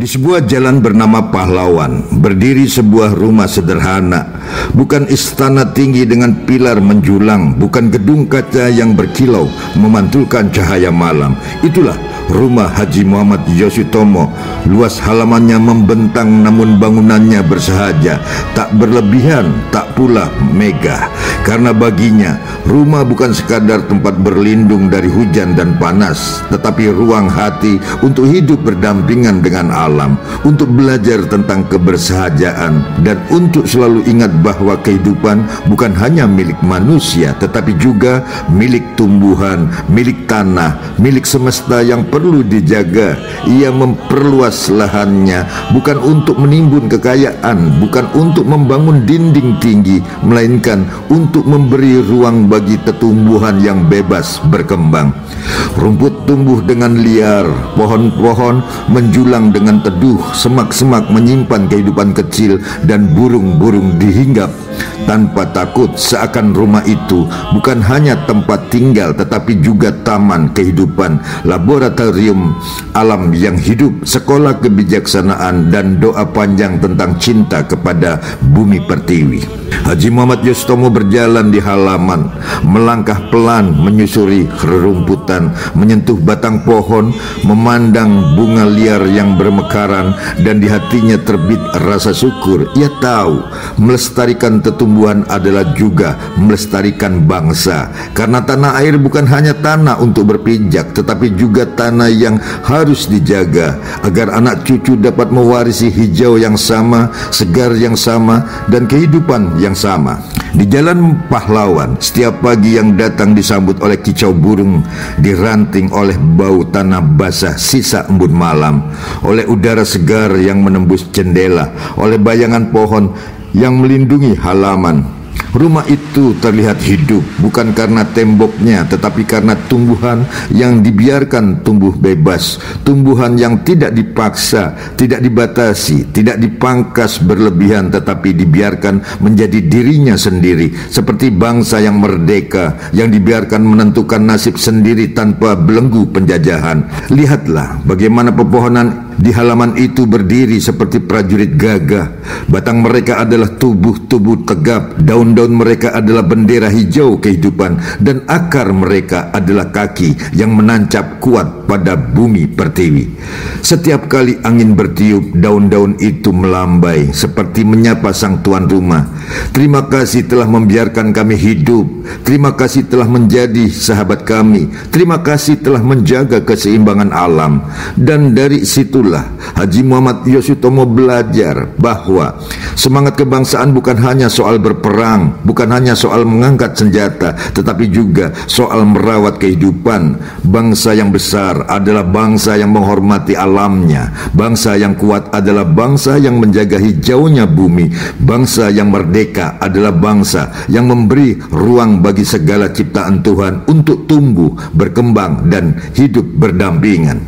Di sebuah jalan bernama Pahlawan, berdiri sebuah rumah sederhana. Bukan istana tinggi dengan pilar menjulang, bukan gedung kaca yang berkilau memantulkan cahaya malam. Itulah rumah Haji Muhammad Yosutomo. Luas halamannya membentang, namun bangunannya bersahaja, tak berlebihan, tak pula megah. Karena baginya, rumah bukan sekadar tempat berlindung dari hujan dan panas, tetapi ruang hati untuk hidup berdampingan dengan alam, untuk belajar tentang kebersahajaan, dan untuk selalu ingat bahwa kehidupan bukan hanya milik manusia, tetapi juga milik tumbuhan, milik tanah, milik semesta yang perlu dijaga. Ia memperluas lahannya bukan untuk menimbun kekayaan, bukan untuk membangun dinding tinggi, melainkan untuk memberi ruang bagi tumbuhan yang bebas berkembang. Rumput tumbuh dengan liar, pohon-pohon menjulang dengan teduh, semak-semak menyimpan kehidupan kecil, dan burung-burung dihinggap tanpa takut. Seakan rumah itu bukan hanya tempat tinggal, tetapi juga taman kehidupan, laboratorium alam yang hidup, sekolah kebijaksanaan, dan doa panjang tentang cinta kepada bumi pertiwi. Haji Muhammad Yosutomo berjalan di halaman, melangkah pelan menyusuri rerumputan, menyentuh batang pohon, memandang bunga liar yang bermekaran, dan di hatinya terbit rasa syukur. Ia tahu melestarikan tumbuhan adalah juga melestarikan bangsa, karena tanah air bukan hanya tanah untuk berpijak, tetapi juga tanah yang harus dijaga agar anak cucu dapat mewarisi hijau yang sama, segar yang sama, dan kehidupan yang sama. Di jalan Pahlawan, setiap pagi yang datang disambut oleh kicau burung, diranting oleh bau tanah basah sisa embun malam, oleh udara segar yang menembus jendela, oleh bayangan pohon yang melindungi halaman. Rumah itu terlihat hidup, bukan karena temboknya, tetapi karena tumbuhan yang dibiarkan tumbuh bebas, tumbuhan yang tidak dipaksa, tidak dibatasi, tidak dipangkas berlebihan, tetapi dibiarkan menjadi dirinya sendiri, seperti bangsa yang merdeka, yang dibiarkan menentukan nasib sendiri tanpa belenggu penjajahan. Lihatlah bagaimana pepohonan di halaman itu berdiri seperti prajurit gagah. Batang mereka adalah tubuh-tubuh tegap, daun-daun mereka adalah bendera hijau kehidupan, dan akar mereka adalah kaki yang menancap kuat pada bumi pertiwi. Setiap kali angin bertiup, daun-daun itu melambai seperti menyapa sang tuan rumah. Terima kasih telah membiarkan kami hidup. Terima kasih telah menjadi sahabat kami. Terima kasih telah menjaga keseimbangan alam. Dan dari situlah Haji Muhammad Yosutomo belajar bahwa semangat kebangsaan bukan hanya soal berperang, bukan hanya soal mengangkat senjata, tetapi juga soal merawat kehidupan. Bangsa yang besar adalah bangsa yang menghormati alamnya. Bangsa yang kuat adalah bangsa yang menjaga hijaunya bumi. Bangsa yang merdeka adalah bangsa yang memberi ruang bagi segala ciptaan Tuhan untuk tumbuh, berkembang, dan hidup berdampingan.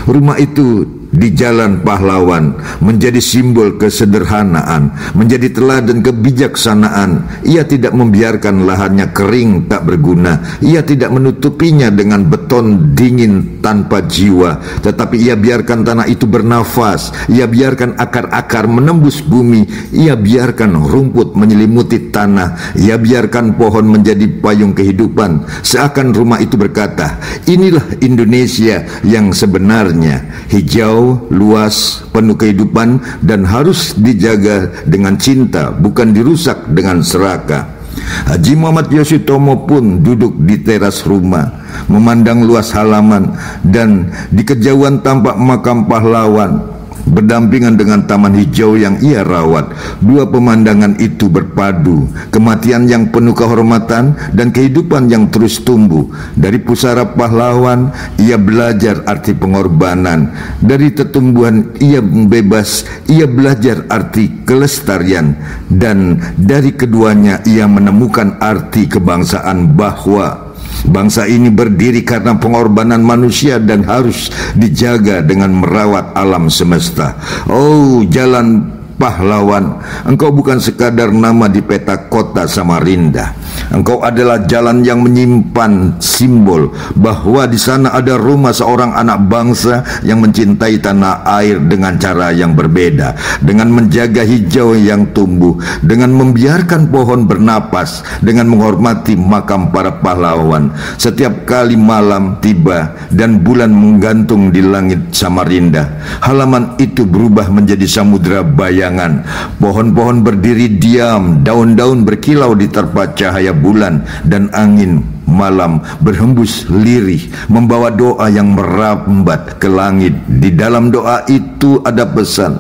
Rumah itu di jalan Pahlawan menjadi simbol kesederhanaan, menjadi teladan kebijaksanaan. Ia tidak membiarkan lahannya kering tak berguna. Ia tidak menutupinya dengan beton dingin tanpa jiwa, tetapi ia biarkan tanah itu bernafas. Ia biarkan akar-akar menembus bumi. Ia biarkan rumput menyelimuti tanah. Ia biarkan pohon menjadi payung kehidupan. Seakan rumah itu berkata, inilah Indonesia yang sebenarnya, hijau, luas, penuh kehidupan, dan harus dijaga dengan cinta, bukan dirusak dengan serakah. Haji Muhammad Yosutomo pun duduk di teras rumah, memandang luas halaman, dan di kejauhan tampak makam pahlawan berdampingan dengan taman hijau yang ia rawat. Dua pemandangan itu berpadu, kematian yang penuh kehormatan dan kehidupan yang terus tumbuh. Dari pusara pahlawan ia belajar arti pengorbanan, dari tetumbuhan ia bebas ia belajar arti kelestarian, dan dari keduanya ia menemukan arti kebangsaan, bahwa bangsa ini berdiri karena pengorbanan manusia dan harus dijaga dengan merawat alam semesta. Oh, jalan Pahlawan, engkau bukan sekadar nama di peta kota Samarinda. Engkau adalah jalan yang menyimpan simbol bahwa di sana ada rumah seorang anak bangsa yang mencintai tanah air dengan cara yang berbeda, dengan menjaga hijau yang tumbuh, dengan membiarkan pohon bernapas, dengan menghormati makam para pahlawan. Setiap kali malam tiba dan bulan menggantung di langit Samarinda, halaman itu berubah menjadi samudera bayangan. Pohon-pohon berdiri diam, daun-daun berkilau diterpa cahaya bulan, dan angin malam berhembus lirih membawa doa yang merambat ke langit. Di dalam doa itu ada pesan: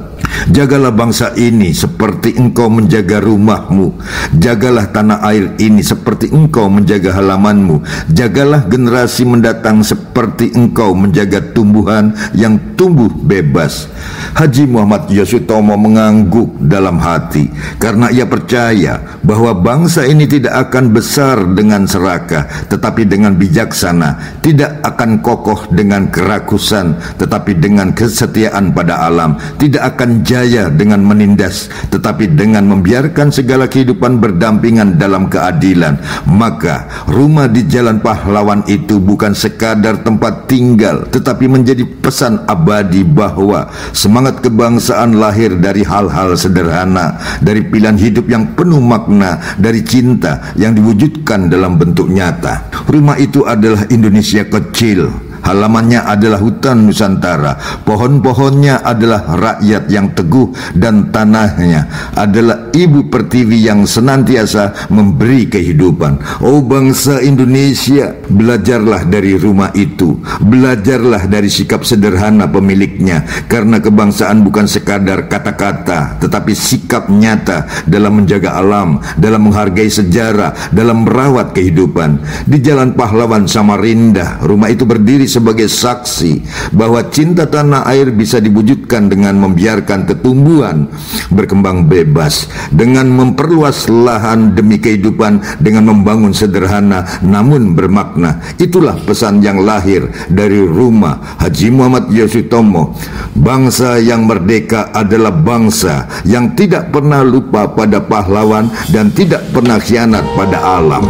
jagalah bangsa ini seperti engkau menjaga rumahmu. Jagalah tanah air ini seperti engkau menjaga halamanmu. Jagalah generasi mendatang seperti engkau menjaga tumbuhan yang tumbuh bebas. Haji Muhammad Yosutomo mengangguk dalam hati karena ia percaya bahwa bangsa ini tidak akan besar dengan serakah, tetapi dengan bijaksana, tidak akan kokoh dengan kerakusan, tetapi dengan kesetiaan pada alam, tidak akan jaya dengan menindas, tetapi dengan membiarkan segala kehidupan berdampingan dalam keadilan. Maka rumah di Jalan Pahlawan itu bukan sekadar tempat tinggal, tetapi menjadi pesan abadi bahwa semangat kebangsaan lahir dari hal-hal sederhana, dari pilihan hidup yang penuh makna, dari cinta yang diwujudkan dalam bentuk nyata. Rumah itu adalah Indonesia kecil. Halamannya adalah hutan Nusantara, pohon-pohonnya adalah rakyat yang teguh, dan tanahnya adalah ibu pertiwi yang senantiasa memberi kehidupan. Oh bangsa Indonesia, belajarlah dari rumah itu, belajarlah dari sikap sederhana pemiliknya, karena kebangsaan bukan sekadar kata-kata, tetapi sikap nyata dalam menjaga alam, dalam menghargai sejarah, dalam merawat kehidupan. Di Jalan Pahlawan Samarinda, rumah itu berdiri sebagai saksi bahwa cinta tanah air bisa diwujudkan dengan membiarkan ketumbuhan berkembang bebas, dengan memperluas lahan demi kehidupan, dengan membangun sederhana namun bermakna. Itulah pesan yang lahir dari rumah Haji Muhammad Yosutomo. Bangsa yang merdeka adalah bangsa yang tidak pernah lupa pada pahlawan dan tidak pernah khianat pada alam.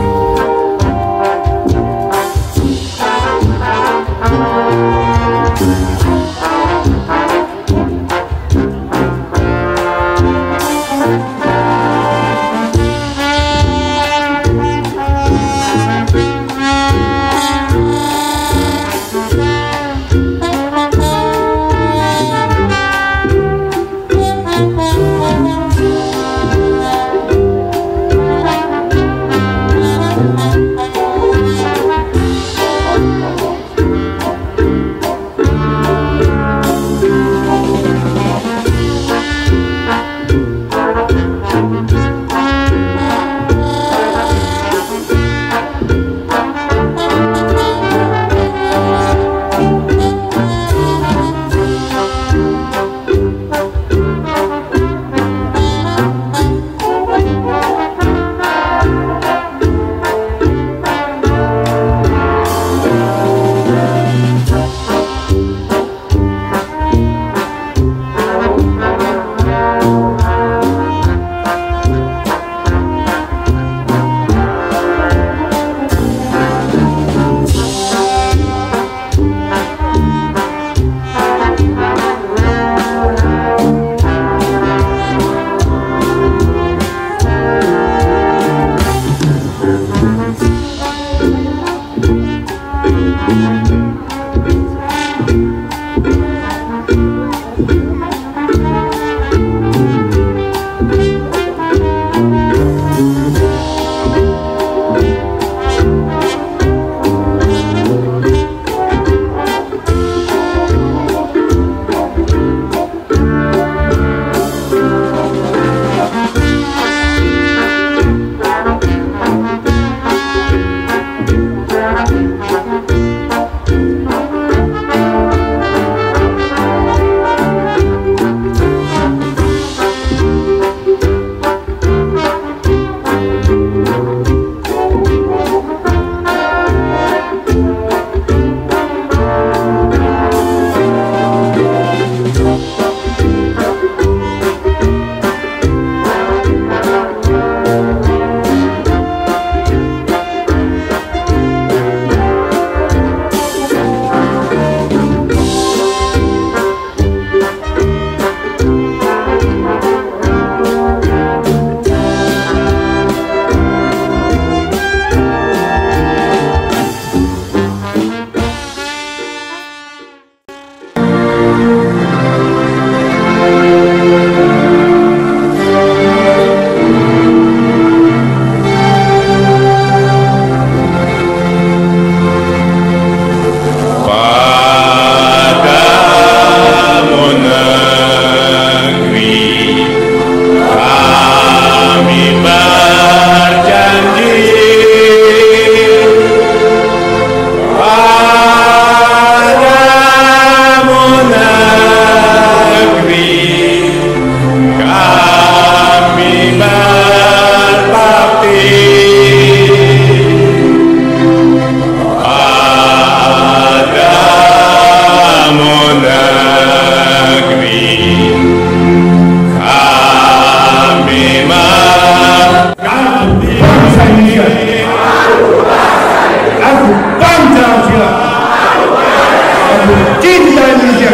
cinta Indonesia.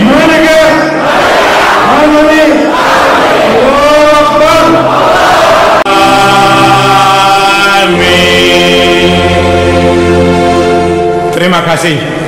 Merdeka! Harmoni! Allahu Akbar! Amin. Terima kasih.